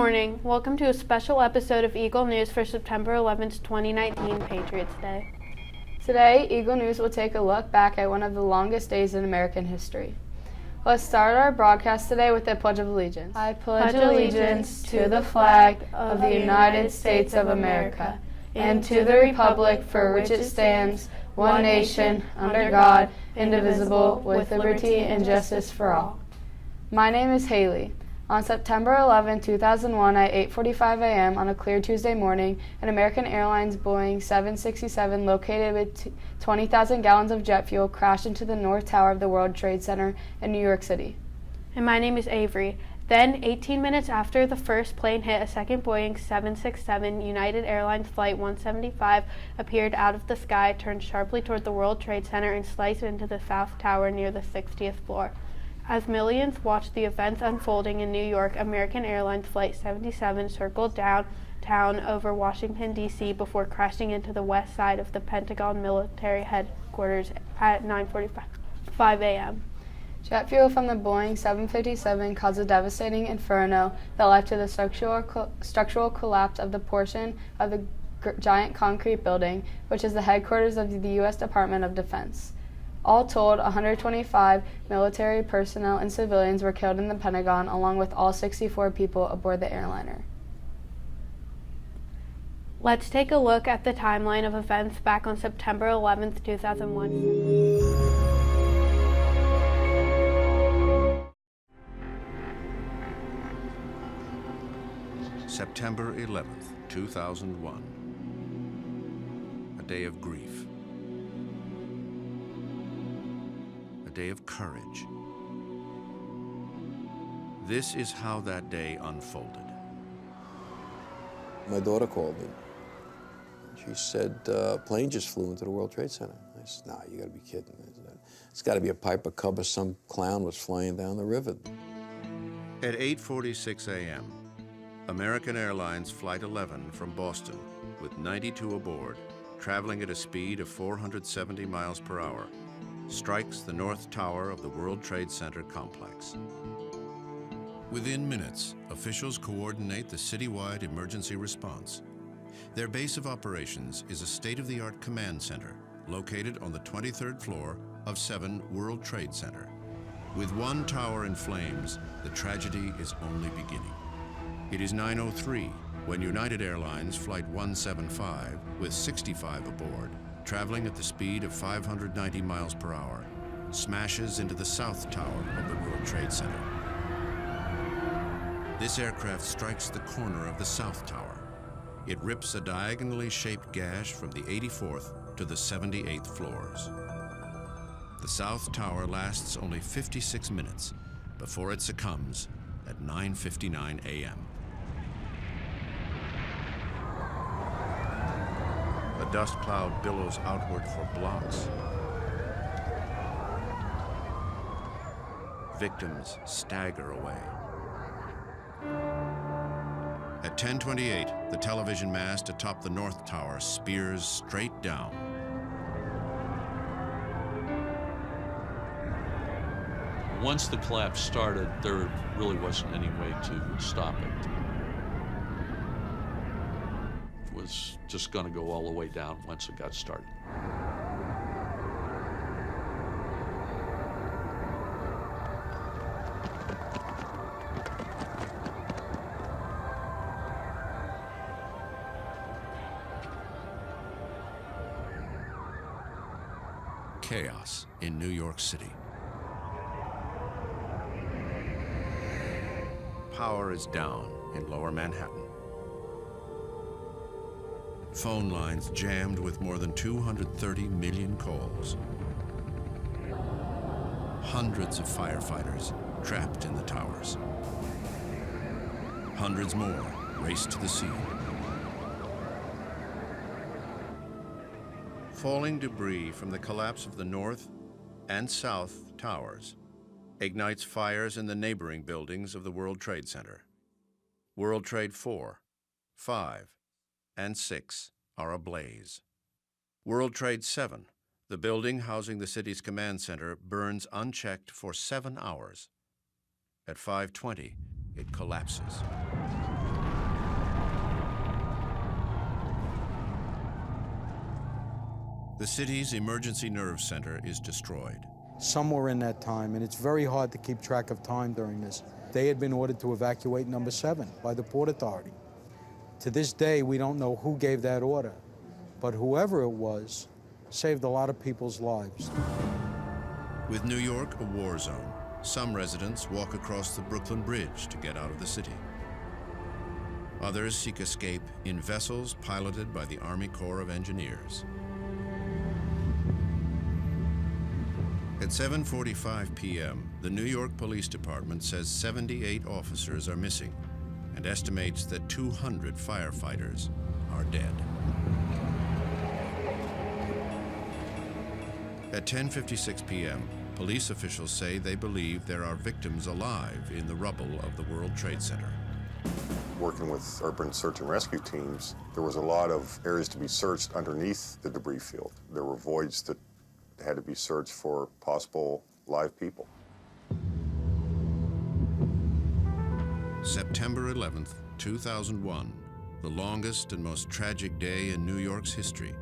morning. Welcome to a special episode of Eagle News for September 11th, 2019, Patriots Day. Today, Eagle News will take a look back at one of the longest days in American history. Let's start our broadcast today with the Pledge of Allegiance. I pledge allegiance to the flag of the United States of America and to the republic for which it stands, one nation, under God, indivisible, with liberty and justice for all. My name is Haley. On September 11, 2001, at 8:45 a.m. on a clear Tuesday morning, an American Airlines Boeing 767 located with 20,000 gallons of jet fuel crashed into the North Tower of the World Trade Center in New York City. And my name is Avery. Then, 18 minutes after the first plane hit, a second Boeing 767 United Airlines Flight 175 appeared out of the sky, turned sharply toward the World Trade Center, and sliced into the South Tower near the 60th floor. As millions watched the events unfolding in New York, American Airlines Flight 77 circled downtown over Washington, D.C. before crashing into the west side of the Pentagon military headquarters at 9:45 a.m. Jet fuel from the Boeing 757 caused a devastating inferno that led to the structural collapse of the portion of the giant concrete building, which is the headquarters of the U.S. Department of Defense. All told, 125 military personnel and civilians were killed in the Pentagon, along with all 64 people aboard the airliner. Let's take a look at the timeline of events back on September 11th, 2001. September 11th, 2001. A day of grief. A day of courage. This is how that day unfolded. My daughter called me. She said, a plane just flew into the World Trade Center. I said, nah, you gotta be kidding. It's gotta be a Piper Cub or some clown was flying down the river. At 8:46 a.m., American Airlines Flight 11 from Boston, with 92 aboard, traveling at a speed of 470 miles per hour, strikes the North Tower of the World Trade Center complex. Within minutes, officials coordinate the citywide emergency response. Their base of operations is a state-of-the-art command center located on the 23rd floor of 7 World Trade Center. With one tower in flames, the tragedy is only beginning. It is 9:03 when United Airlines Flight 175, with 65 aboard, traveling at the speed of 590 miles per hour, smashes into the South Tower of the World Trade Center. This aircraft strikes the corner of the South Tower. It rips a diagonally shaped gash from the 84th to the 78th floors. The South Tower lasts only 56 minutes before it succumbs at 9:59 a.m. The dust cloud billows outward for blocks. Victims stagger away. At 10:28, the television mast atop the North Tower spears straight down. Once the collapse started, there really wasn't any way to stop it. It was just going to go all the way down once it got started. Chaos in New York City. Power is down in Lower Manhattan. Phone lines jammed with more than 230 million calls. Hundreds of firefighters trapped in the towers. Hundreds more race to the scene. Falling debris from the collapse of the North and South Towers ignites fires in the neighboring buildings of the World Trade Center. World Trade 4, 5, and 6 are ablaze. World Trade 7, the building housing the city's command center, burns unchecked for 7 hours. At 5:20, it collapses. The city's emergency nerve center is destroyed. Somewhere in that time, and it's very hard to keep track of time during this, they had been ordered to evacuate number 7 by the Port Authority. To this day, we don't know who gave that order, but whoever it was saved a lot of people's lives. With New York a war zone, some residents walk across the Brooklyn Bridge to get out of the city. Others seek escape in vessels piloted by the Army Corps of Engineers. At 7:45 p.m., the New York Police Department says 78 officers are missing and estimates that 200 firefighters are dead. At 10:56 p.m., police officials say they believe there are victims alive in the rubble of the World Trade Center. Working with urban search and rescue teams, there was a lot of areas to be searched underneath the debris field. There were voids that had to be searched for possible live people. September 11th, 2001, the longest and most tragic day in New York's history,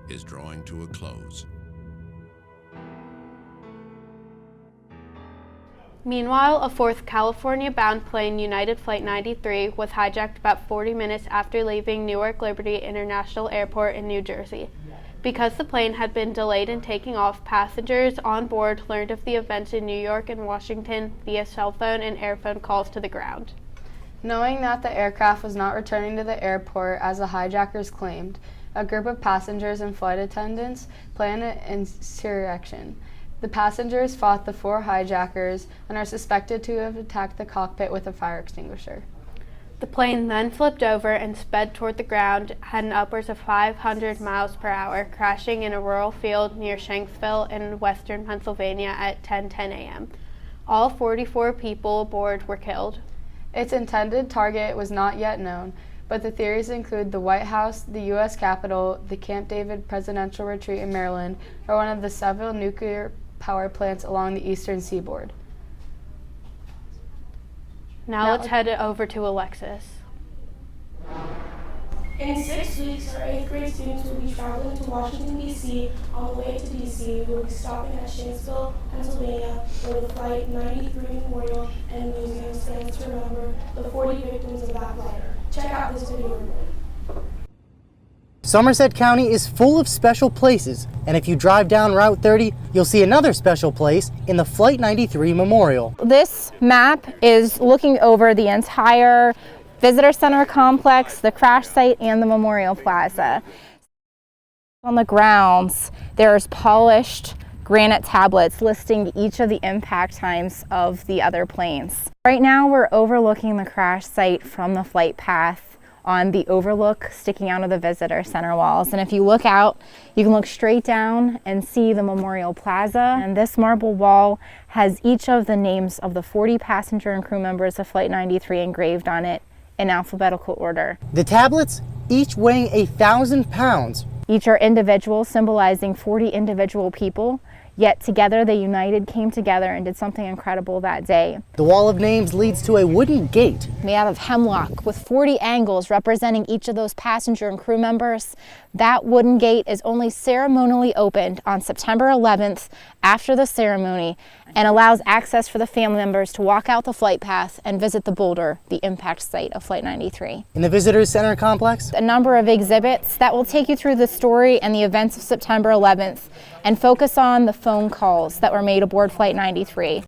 is drawing to a close. Meanwhile, a fourth California-bound plane, United Flight 93, was hijacked about 40 minutes after leaving Newark Liberty International Airport in New Jersey. Because the plane had been delayed in taking off, passengers on board learned of the events in New York and Washington via cell phone and airphone calls to the ground. Knowing that the aircraft was not returning to the airport as the hijackers claimed, a group of passengers and flight attendants planned an insurrection. The passengers fought the 4 hijackers and are suspected to have attacked the cockpit with a fire extinguisher. The plane then flipped over and sped toward the ground at an upwards of 500 miles per hour, crashing in a rural field near Shanksville in western Pennsylvania at 10:10 a.m. All 44 people aboard were killed. Its intended target was not yet known, but the theories include the White House, the U.S. Capitol, the Camp David presidential retreat in Maryland, or one of the several nuclear power plants along the eastern seaboard. Now let's head over to Alexis. In 6 weeks, our 8th grade students will be traveling to Washington, D.C. On the way to D.C., we will be stopping at Shanksville, Pennsylvania, where the Flight 93 Memorial and Museum stands to remember the 40 victims of that flight. Check out this video report. Somerset County is full of special places, and if you drive down Route 30, you'll see another special place in the Flight 93 Memorial. This map is looking over the entire visitor center complex, the crash site, and the Memorial Plaza. On the grounds, there's polished granite tablets listing each of the impact times of the other planes. Right now, we're overlooking the crash site from the flight path on the overlook sticking out of the visitor center walls. And if you look out, you can look straight down and see the Memorial Plaza. And this marble wall has each of the names of the 40 passenger and crew members of Flight 93 engraved on it in alphabetical order. The tablets, each weighing 1,000 pounds. Each are individual, symbolizing 40 individual people. Yet together they united, came together, and did something incredible that day. The wall of names leads to a wooden gate made out of hemlock with 40 angles representing each of those passenger and crew members. That wooden gate is only ceremonially opened on September 11th after the ceremony and allows access for the family members to walk out the flight path and visit the boulder, the impact site of Flight 93. In the Visitor Center complex, a number of exhibits that will take you through the story and the events of September 11th and focus on the phone calls that were made aboard Flight 93.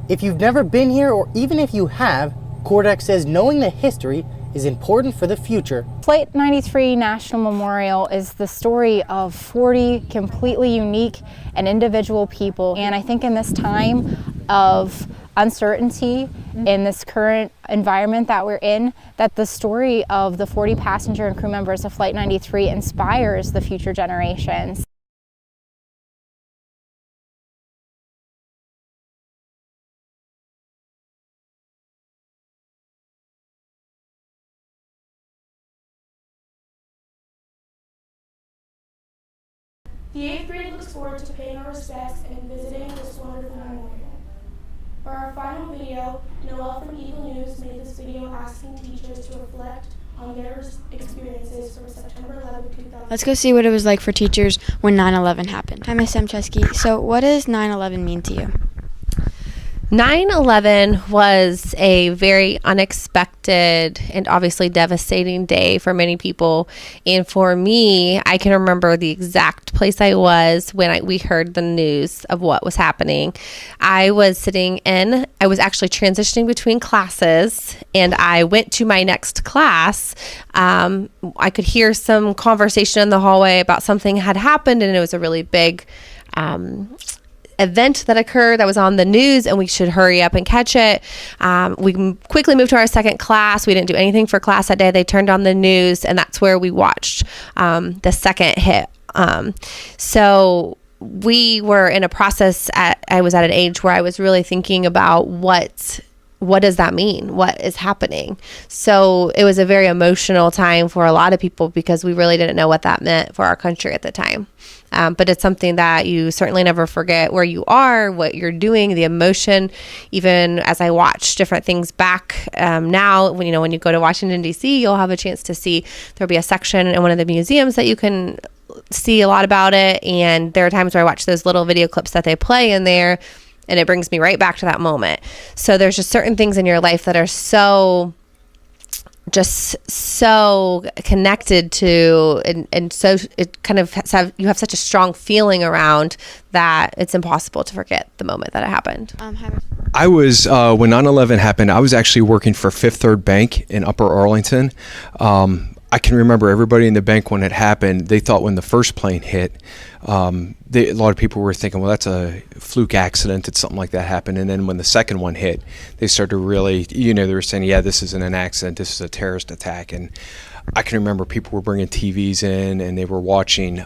If you've never been here, or even if you have, Cordex says knowing the history is important for the future. Flight 93 National Memorial is the story of 40 completely unique and individual people. And I think in this time of uncertainty, in this current environment that we're in, that the story of the 40 passenger and crew members of Flight 93 inspires the future generations. The 8th grade looks forward to paying our respects and visiting this wonderful memorial. For our final video, Noelle from Eagle News made this video asking teachers to reflect on their experiences from September 11, 2000. Let's go see what it was like for teachers when 9/11 happened. Hi, Ms. Semchesky. So what does 9/11 mean to you? 9/11 was a very unexpected and obviously devastating day for many people. And for me, I can remember the exact place I was when we heard the news of what was happening. I was actually transitioning between classes, and I went to my next class. I could hear some conversation in the hallway about something had happened, and it was a really big event that occurred that was on the news, and we should hurry up and catch it. We quickly moved to our second class. We didn't do anything for class that day. They turned on the news, and that's where we watched the second hit. So we were in a process I was at an age where I was really thinking about what does that mean? What is happening? So it was a very emotional time for a lot of people because we really didn't know what that meant for our country at the time. But it's something that you certainly never forget where you are, what you're doing, the emotion. Even as I watch different things back now, when you go to Washington, D.C., you'll have a chance to see there'll be a section in one of the museums that you can see a lot about it. And there are times where I watch those little video clips that they play in there, and it brings me right back to that moment. So there's just certain things in your life that are so connected to, and so it kind of you have such a strong feeling around that it's impossible to forget the moment that it happened. I was, when 9/11 happened, I was actually working for Fifth Third Bank in Upper Arlington. I can remember everybody in the bank when it happened, they thought when the first plane hit, a lot of people were thinking, well, that's a fluke accident. It's something like that happened. And then when the second one hit, they started to really, they were saying, yeah, this isn't an accident. This is a terrorist attack. And I can remember people were bringing TVs in and they were watching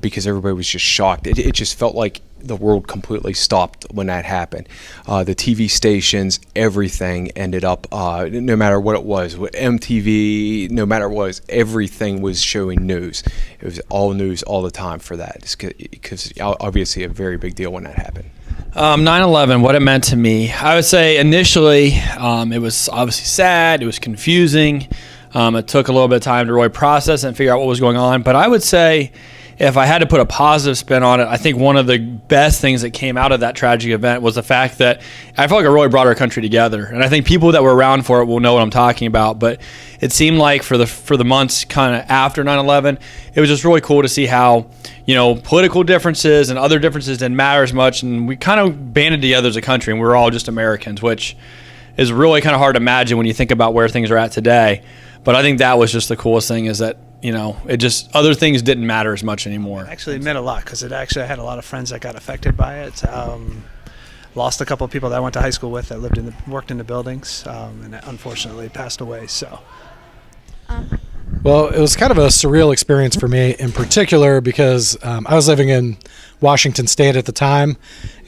because everybody was just shocked. It just felt like the world completely stopped when that happened. The TV stations, everything ended up, no matter what it was, MTV, no matter what it was, everything was showing news. It was all news all the time for that, because obviously a very big deal when that happened. 9/11, what it meant to me, I would say initially it was obviously sad, it was confusing. It took a little bit of time to really process and figure out what was going on. But I would say if I had to put a positive spin on it, I think one of the best things that came out of that tragic event was the fact that I felt like it really brought our country together. And I think people that were around for it will know what I'm talking about. But it seemed like for the months kind of after 9/11, it was just really cool to see how, political differences and other differences didn't matter as much. And we kind of banded together as a country, and we were all just Americans, which is really kind of hard to imagine when you think about where things are at today. But I think that was just the coolest thing, is that, it just, other things didn't matter as much anymore. Actually, it meant a lot because I had a lot of friends that got affected by it. Lost a couple of people that I went to high school with that worked in the buildings, and unfortunately passed away. So, well, it was kind of a surreal experience for me in particular because I was living in Washington State at the time,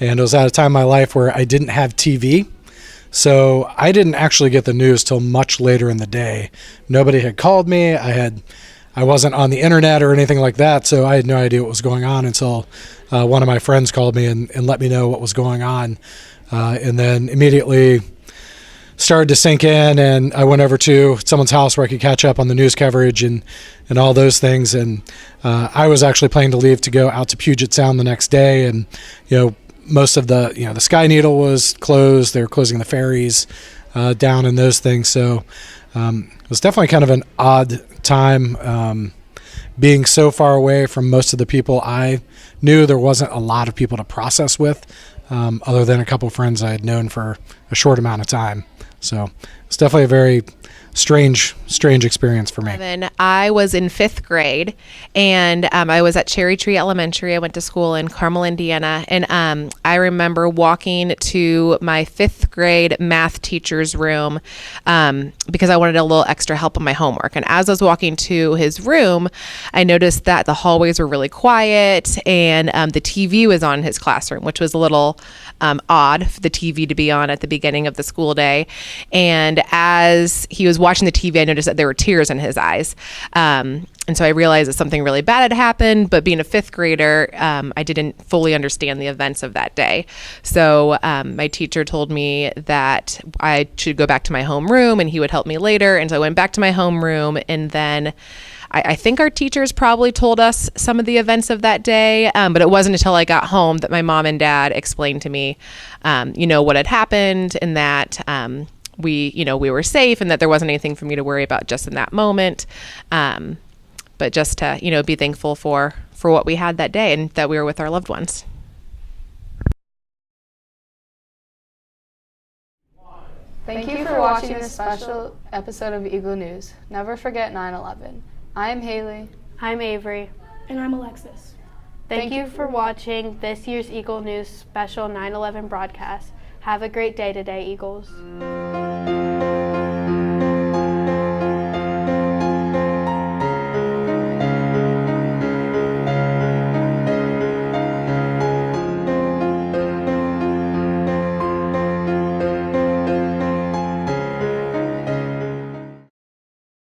and it was at a time in my life where I didn't have TV. So I didn't actually get the news till much later in the day. Nobody had called me. I wasn't on the internet or anything like that, so I had no idea what was going on until one of my friends called me and let me know what was going on. And then immediately started to sink in, and I went over to someone's house where I could catch up on the news coverage and all those things. And I was actually planning to leave to go out to Puget Sound the next day, and most of the the Sky Needle was closed. They were closing the ferries down and those things. So it was definitely kind of an odd time being so far away from most of the people I knew. There wasn't a lot of people to process with, other than a couple of friends I had known for a short amount of time. So it's definitely a very strange experience for me. I was in 5th grade, and I was at Cherry Tree Elementary. I went to school in Carmel, Indiana, and I remember walking to my 5th grade math teacher's room because I wanted a little extra help on my homework. And as I was walking to his room, I noticed that the hallways were really quiet, and the TV was on in his classroom, which was a little odd for the TV to be on at the beginning of the school day. And as he was watching watching the TV, I noticed that there were tears in his eyes. And so I realized that something really bad had happened, but being a fifth grader, I didn't fully understand the events of that day. So my teacher told me that I should go back to my homeroom and he would help me later. And so I went back to my homeroom, and then I think our teachers probably told us some of the events of that day, but it wasn't until I got home that my mom and dad explained to me, what had happened, and that we were safe, and that there wasn't anything for me to worry about just in that moment. But just to, be thankful for what we had that day and that we were with our loved ones. Thank you for watching this special episode of Eagle News. Never forget 9/11. I am Haley. I'm Avery. And I'm Alexis. Thank you for watching this year's Eagle News special 9/11 broadcast. Have a great day today, Eagles.